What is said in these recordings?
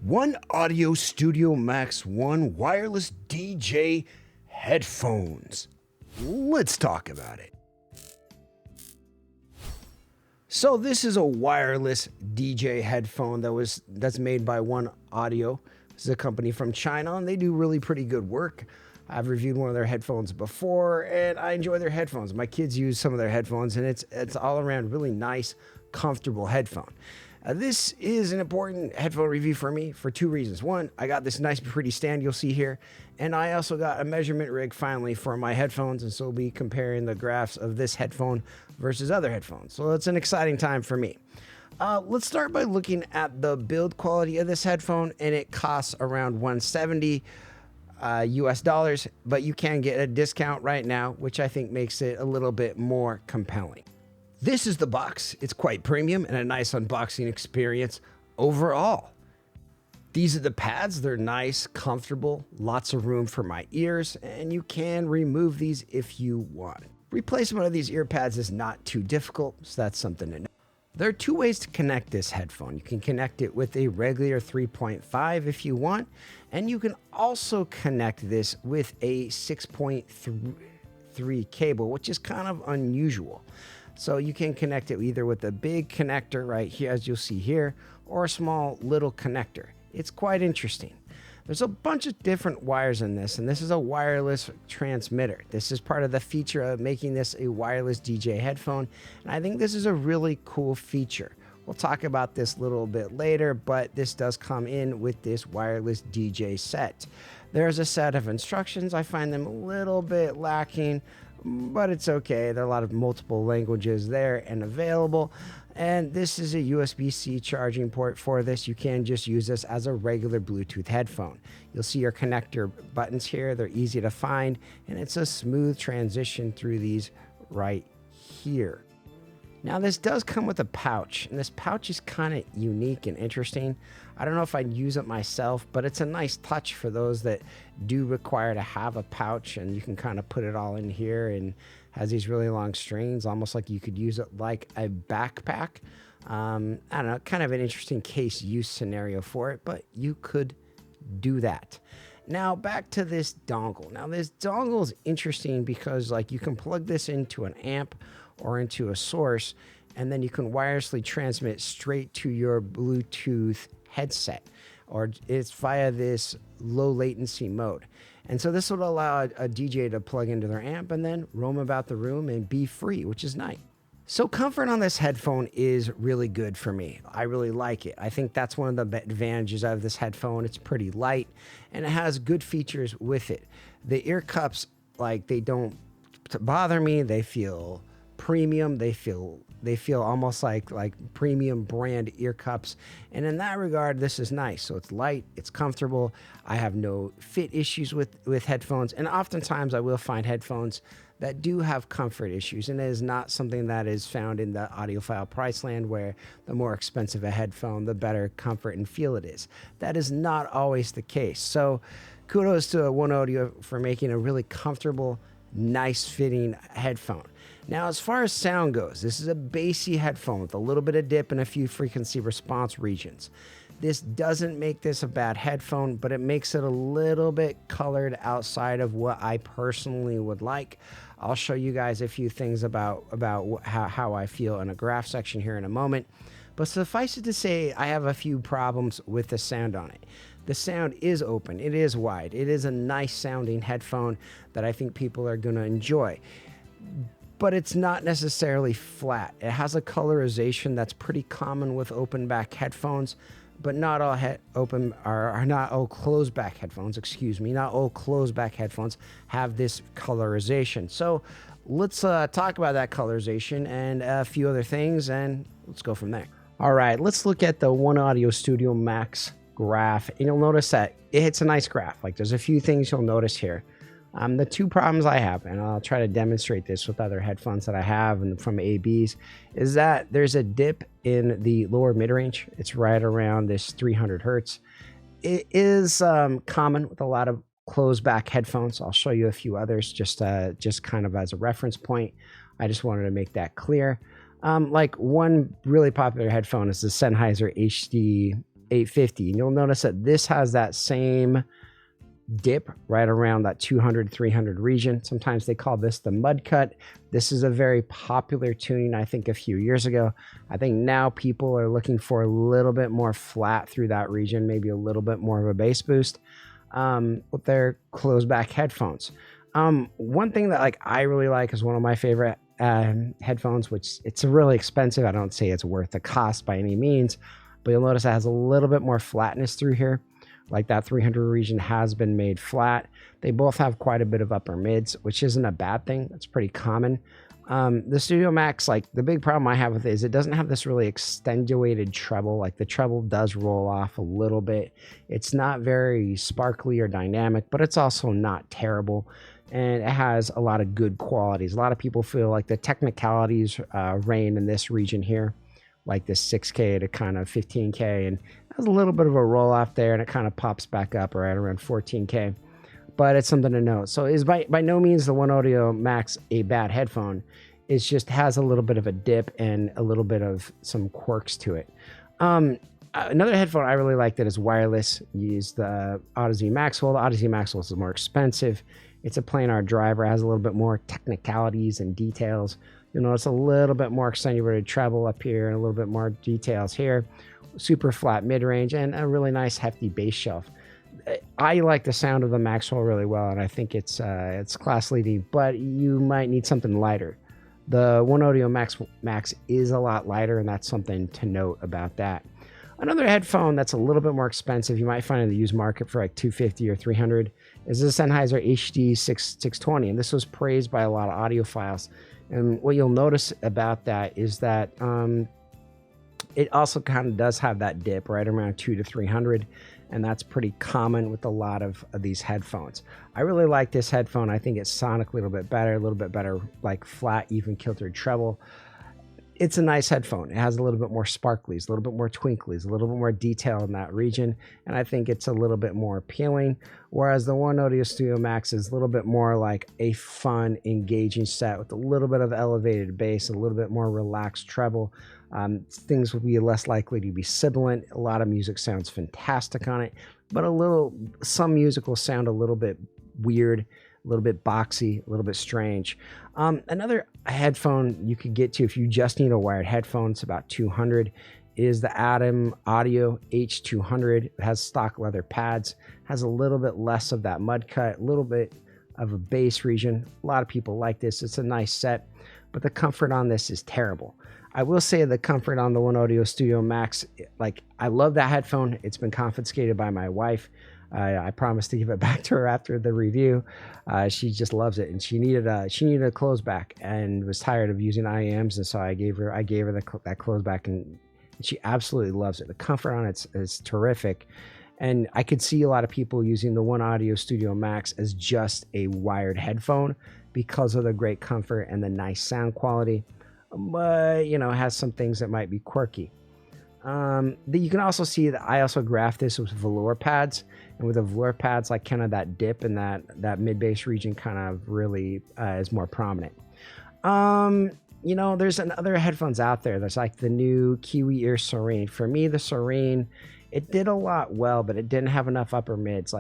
OneOdio Studio Max 1 wireless DJ headphones. Let's talk about it. So this is a wireless DJ headphone that's made by OneOdio. This is a company from China, and they do really pretty good work. I've reviewed one of their headphones before, and I enjoy their headphones. My kids use some of their headphones, and it's all around really nice, comfortable headphone. This is an important headphone review for me for two reasons. One, I got this nice, pretty stand you'll see here, and I also got a measurement rig finally for my headphones, and so we'll be comparing the graphs of this headphone versus other headphones. So it's an exciting time for me. Let's start by looking at the build quality of this headphone, and it costs around $170 US dollars, but you can get a discount right now, which I think makes it a little bit more compelling. This is the box. It's quite premium and a nice unboxing experience overall. These are the pads. They're nice, comfortable, lots of room for my ears, and you can remove these if you want. Replacement of these ear pads is not too difficult, so that's something to know. There are two ways to connect this headphone. You can connect it with a regular 3.5 if you want, and you can also connect this with a 6.3 cable, which is kind of unusual. So you can connect it either with a big connector right here, as you'll see here, or a small little connector. It's quite interesting. There's a bunch of different wires in this, and this is a wireless transmitter. This is part of the feature of making this a wireless DJ headphone, and I think this is a really cool feature. We'll talk about this a little bit later, but this does come in with this wireless DJ set. There's a set of instructions. I find them a little bit lacking, but it's okay. There are a lot of multiple languages there and available. And this is a USB-C charging port for this. You can just use this as a regular Bluetooth headphone. You'll see your connector buttons here. They're easy to find, and it's a smooth transition through these right here. Now, this does come with a pouch, and this pouch is kind of unique and interesting. I don't know if I'd use it myself, but it's a nice touch for those that do require to have a pouch, and you can kind of put it all in here, and has these really long strings, almost like you could use it like a backpack. I don't know, kind of an interesting case use scenario for it, but you could do that. Now, back to this dongle. Now, this dongle is interesting because you can plug this into an amp or into a source, and then you can wirelessly transmit straight to your Bluetooth headset, or it's via this low latency mode. And so this would allow a DJ to plug into their amp and then roam about the room and be free, which is nice. So comfort on this headphone is really good for me. I really like it. I think that's one of the advantages of this headphone. It's pretty light and it has good features with it. The ear cups, they don't bother me. They feel premium. They feel almost like premium brand ear cups. And in that regard, this is nice. So it's light, it's comfortable. I have no fit issues with headphones. And oftentimes I will find headphones that do have comfort issues. And it is not something that is found in the audiophile price land, where the more expensive a headphone, the better comfort and feel it is. That is not always the case. So kudos to OneOdio for making a really comfortable, nice fitting headphone. Now, as far as sound goes, this is a bassy headphone with a little bit of dip and a few frequency response regions. This doesn't make this a bad headphone, but it makes it a little bit colored outside of what I personally would like. I'll show you guys a few things about how I feel in a graph section here in a moment. But suffice it to say, I have a few problems with the sound on it. The sound is open, it is wide, it is a nice sounding headphone that I think people are going to enjoy. But it's not necessarily flat. It has a colorization that's pretty common with open back headphones, but not all not all closed back headphones, not all closed back headphones have this colorization. So let's talk about that colorization and a few other things, and let's go from there. All right, let's look at the OneOdio Studio Max graph, and you'll notice that it's a nice graph. There's a few things you'll notice here. The two problems I have, and I'll try to demonstrate this with other headphones that I have and from ABs, is that there's a dip in the lower mid-range. It's right around this 300 hertz. It is common with a lot of closed back headphones. I'll show you a few others just kind of as a reference point. I just wanted to make that clear. One really popular headphone is the Sennheiser HD 850. And you'll notice that this has that same dip right around that 200, 300 region. Sometimes they call this the mud cut. This is a very popular tuning, I think, a few years ago. I think now people are looking for a little bit more flat through that region, maybe a little bit more of a bass boost with their closed back headphones. One thing that I really like is one of my favorite headphones, which it's really expensive. I don't say it's worth the cost by any means, but you'll notice it has a little bit more flatness through here. Like that 300 region has been made flat. They both have quite a bit of upper mids, which isn't a bad thing. That's pretty common. The Studio Max, the big problem I have with it is it doesn't have this really extenuated treble. Like the treble does roll off a little bit. It's not very sparkly or dynamic, but it's also not terrible. And it has a lot of good qualities. A lot of people feel like the technicalities reign in this region here, like this 6K to kind of 15K, and has a little bit of a roll off there, and it kind of pops back up right around 14K. But it's something to note. So is by no means the OneOdio Max a bad headphone. It just has a little bit of a dip and a little bit of some quirks to it. Another headphone I really like that is wireless. You use the OneOdio Maxwell. The OneOdio Maxwell is more expensive. It's a planar driver. It has a little bit more technicalities and details. You'll notice a little bit more extenuated treble up here and a little bit more details here. Super flat mid-range and a really nice hefty bass shelf. I like the sound of the Maxwell really well, and I think it's class leading, but you might need something lighter. The OneOdio Max is a lot lighter, and that's something to note about that. Another headphone that's a little bit more expensive, you might find in the used market for like $250 or $300, is the Sennheiser HD 620, and this was praised by a lot of audiophiles. And what you'll notice about that is that it also kind of does have that dip right around 200 to 300, and that's pretty common with a lot of these headphones. I really like this headphone. I think it's sonically a little bit better, like flat, even kiltered treble. It's a nice headphone. It has a little bit more sparklies, a little bit more twinklies, a little bit more detail in that region, and I think it's a little bit more appealing. Whereas the OneOdio Studio Max is a little bit more like a fun, engaging set with a little bit of elevated bass, a little bit more relaxed treble. Things will be less likely to be sibilant. A lot of music sounds fantastic on it, but some music will sound a little bit weird, a little bit boxy, a little bit strange. Another headphone you could get to if you just need a wired headphone, it's about $200, is the OneOdio H200. It has stock leather pads, has a little bit less of that mud cut, a little bit of a bass region. A lot of people like this. It's a nice set, but the comfort on this is terrible. I will say the comfort on the OneOdio Studio Max, I love that headphone. It's been confiscated by my wife. I promised to give it back to her after the review. She just loves it, and she needed a close back and was tired of using IEMs, and so I gave her that close back, and she absolutely loves it. The comfort on it is terrific, and I could see a lot of people using the OneOdio Studio Max as just a wired headphone because of the great comfort and the nice sound quality. But it has some things that might be quirky. You can also see that I also graphed this with velour pads, and with the velour pads, kind of that dip in that mid bass region kind of really is more prominent. There's other headphones out there. There's the new Kiwi Ear Serene. For me, the Serene, it did a lot well, but it didn't have enough upper mids.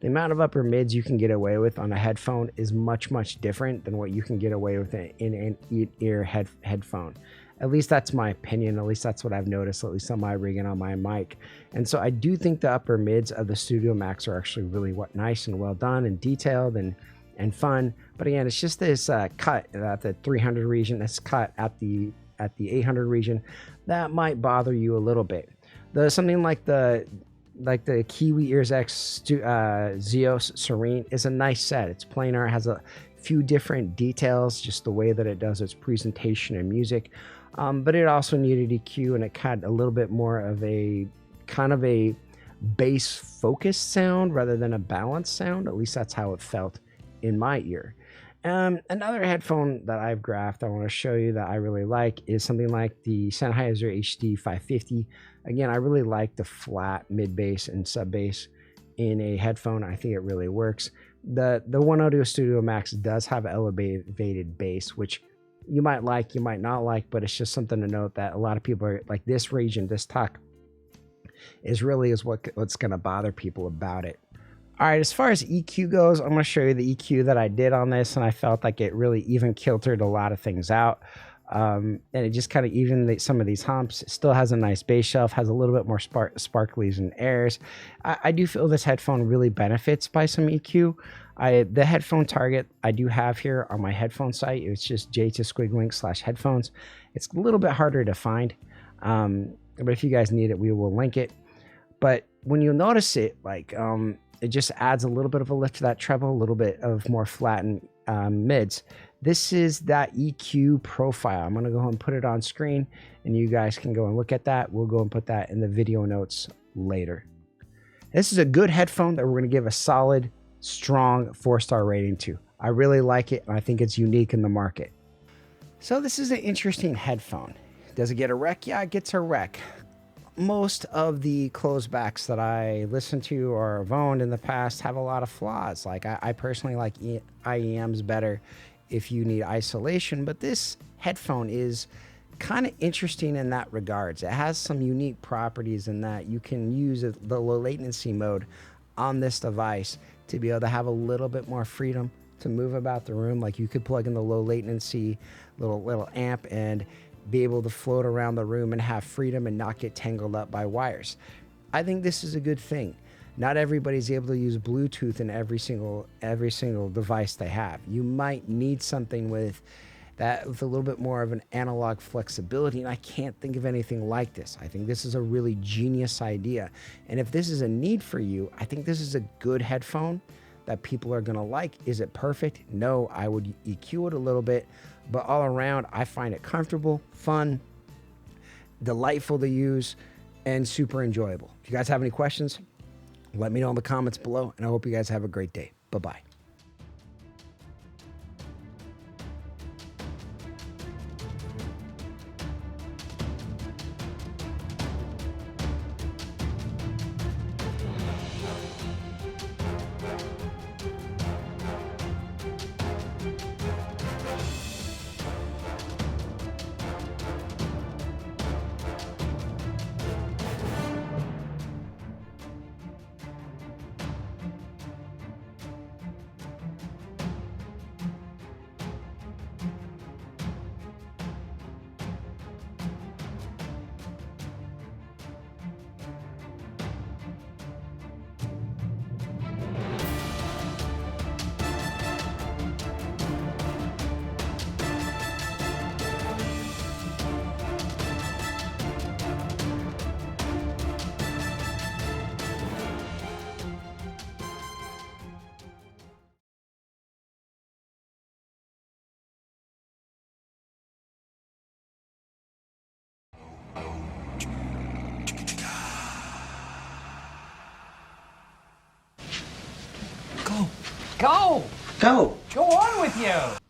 The amount of upper mids you can get away with on a headphone is much, much different than what you can get away with in an ear headphone. At least that's my opinion. At least that's what I've noticed, at least on my rig and on my mic. And so I do think the upper mids of the Studio Max are actually really nice and well done and detailed and fun. But again, it's just this cut at the 300 region, this cut at the 800 region that might bother you a little bit. Something like the Kiwi Ears X Zeos Serene is a nice set. It's planar, it has a few different details, just the way that it does its presentation and music. But it also needed EQ, and it had a little bit more of a kind of a bass focused sound rather than a balanced sound. At least that's how it felt in my ear. Another headphone that I've graphed I want to show you that I really like is something like the Sennheiser HD 550. Again, I really like the flat mid bass and sub bass in a headphone. I think it really works. The OneOdio Studio Max does have elevated bass, which you might like, you might not like, but it's just something to note that a lot of people are this region, this talk is really what's going to bother people about it. All right, as far as EQ goes, I'm going to show you the EQ that I did on this, and I felt like it really even kiltered a lot of things out. And it just kind of evened some of these humps. It still has a nice bass shelf, has a little bit more sparklies and airs. I do feel this headphone really benefits by some EQ. The headphone target I do have here on my headphone site, it's just jaytissofficial/headphones. It's a little bit harder to find, but if you guys need it, we will link it. But when you notice it, like it just adds a little bit of a lift to that treble, a little bit of more flattened mids. This is that EQ profile. I'm going to go ahead and put it on screen, and you guys can go and look at that. We'll go and put that in the video notes later. This is a good headphone that we're going to give a solid, strong 4-star rating to. I really like it, and I think it's unique in the market. So this is an interesting headphone. Does it get a wreck? Yeah, it gets a wreck. Most of the closed backs that I listen to or have owned in the past have a lot of flaws. Like I personally like IEMs better if you need isolation, but this headphone is kind of interesting in that regards. It has some unique properties in that you can use the low latency mode on this device to be able to have a little bit more freedom to move about the room. Like you could plug in the low latency little amp and be able to float around the room and have freedom and not get tangled up by wires. I think this is a good thing. Not everybody's able to use Bluetooth in every single device they have. You might need something with a little bit more of an analog flexibility, and I can't think of anything like this. I think this is a really genius idea. And if this is a need for you, I think this is a good headphone that people are gonna like. Is it perfect? No, I would EQ it a little bit, but all around, I find it comfortable, fun, delightful to use, and super enjoyable. If you guys have any questions, let me know in the comments below, and I hope you guys have a great day. Bye-bye. Go! Go! Go on with you!